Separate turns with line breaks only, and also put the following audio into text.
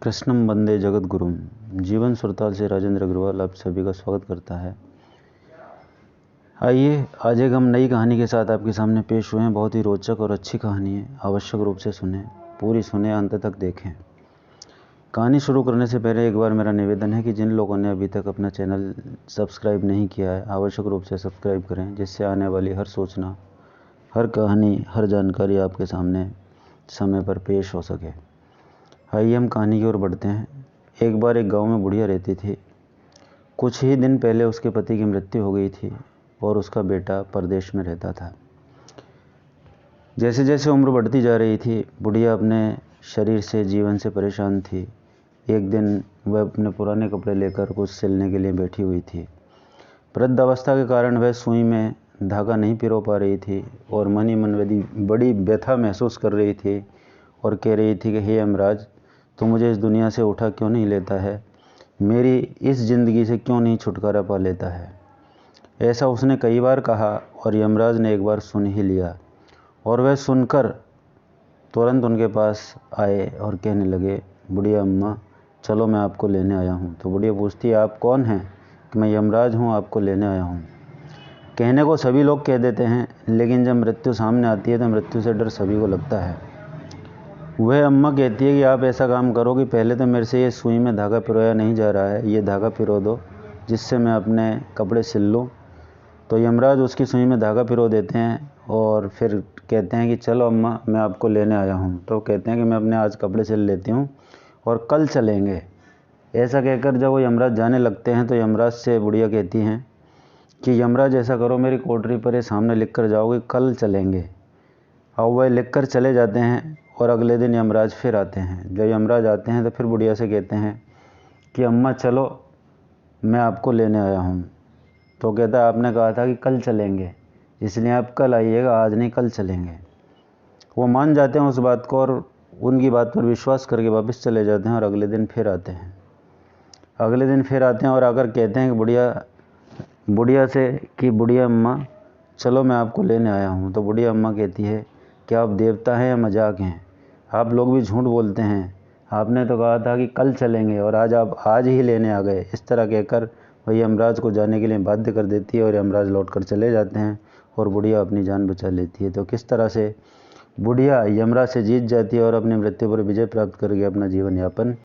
कृष्णम वंदे जगत गुरुम। जीवन सुरताल से राजेंद्र अग्रवाल आप सभी का स्वागत करता है। आइए आज एक हम नई कहानी के साथ आपके सामने पेश हुए हैं। बहुत ही रोचक और अच्छी कहानी है, आवश्यक रूप से सुने, पूरी सुने, अंत तक देखें। कहानी शुरू करने से पहले एक बार मेरा निवेदन है कि जिन लोगों ने अभी तक अपना चैनल सब्सक्राइब नहीं किया है, आवश्यक रूप से सब्सक्राइब करें, जिससे आने वाली हर सूचना, हर कहानी, हर जानकारी आपके सामने समय पर पेश हो सके। आइए हम कहानी की ओर बढ़ते हैं। एक बार एक गांव में बुढ़िया रहती थी। कुछ ही दिन पहले उसके पति की मृत्यु हो गई थी और उसका बेटा परदेश में रहता था। जैसे जैसे उम्र बढ़ती जा रही थी, बुढ़िया अपने शरीर से, जीवन से परेशान थी। एक दिन वह अपने पुराने कपड़े लेकर कुछ सिलने के लिए बैठी हुई थी। वृद्धावस्था के कारण वह सुई में धागा नहीं पिरो पा रही थी और मन ही मन बड़ी व्यथा महसूस कर रही थी और कह रही थी कि हे यमराज, तो मुझे इस दुनिया से उठा क्यों नहीं लेता है, मेरी इस ज़िंदगी से क्यों नहीं छुटकारा पा लेता है। ऐसा उसने कई बार कहा और यमराज ने एक बार सुन ही लिया और वह सुनकर तुरंत उनके पास आए और कहने लगे, बुढ़िया अम्मा, चलो मैं आपको लेने आया हूँ। तो बुढ़िया पूछती है, आप कौन हैं? कि मैं यमराज हूँ, आपको लेने आया हूँ। कहने को सभी लोग कह देते हैं, लेकिन जब मृत्यु सामने आती है तो मृत्यु से डर सभी को लगता है। वह अम्मा कहती है कि आप ऐसा काम करो कि पहले तो मेरे से ये सुई में धागा पिरोया नहीं जा रहा है, ये धागा पिरो दो जिससे मैं अपने कपड़े सिल लूँ। तो यमराज उसकी सुई में धागा पिरो देते हैं और फिर कहते हैं कि चलो अम्मा, मैं आपको लेने आया हूँ। तो कहते हैं कि मैं अपने आज कपड़े सिल लेती हूँ और कल चलेंगे। ऐसा कहकर जब वो यमराज जाने लगते हैं तो यमराज से बुढ़िया कहती हैं कि यमराज ऐसा करो, मेरी कोठरी पर ये सामने लिख कर जाओ कि कल चलेंगे। और वह लिख कर चले जाते हैं और अगले दिन यमराज फिर आते हैं। जब यमराज आते हैं तो फिर बुढ़िया से कहते हैं कि अम्मा चलो, मैं आपको लेने आया हूँ। तो कहता है, आपने कहा था कि कल चलेंगे, इसलिए आप कल आइएगा, आज नहीं कल चलेंगे। वो मान जाते हैं उस बात को और उनकी बात पर विश्वास करके वापस चले जाते हैं और अगले दिन फिर आते हैं। अगले दिन फिर आते हैं और आकर कहते हैं कि बुढ़िया से कि बुढ़िया अम्मा, चलो मैं आपको लेने आया हूँ। तो बुढ़िया अम्मा कहती है कि आप देवता हैं या मजाक हैं? आप लोग भी झूठ बोलते हैं। आपने तो कहा था कि कल चलेंगे और आज आप आज ही लेने आ गए। इस तरह कहकर वह यमराज को जाने के लिए बाध्य कर देती है और यमराज लौट कर चले जाते हैं और बुढ़िया अपनी जान बचा लेती है। तो किस तरह से बुढ़िया यमराज से जीत जाती है और अपनी मृत्यु पर विजय प्राप्त करके अपना जीवन यापन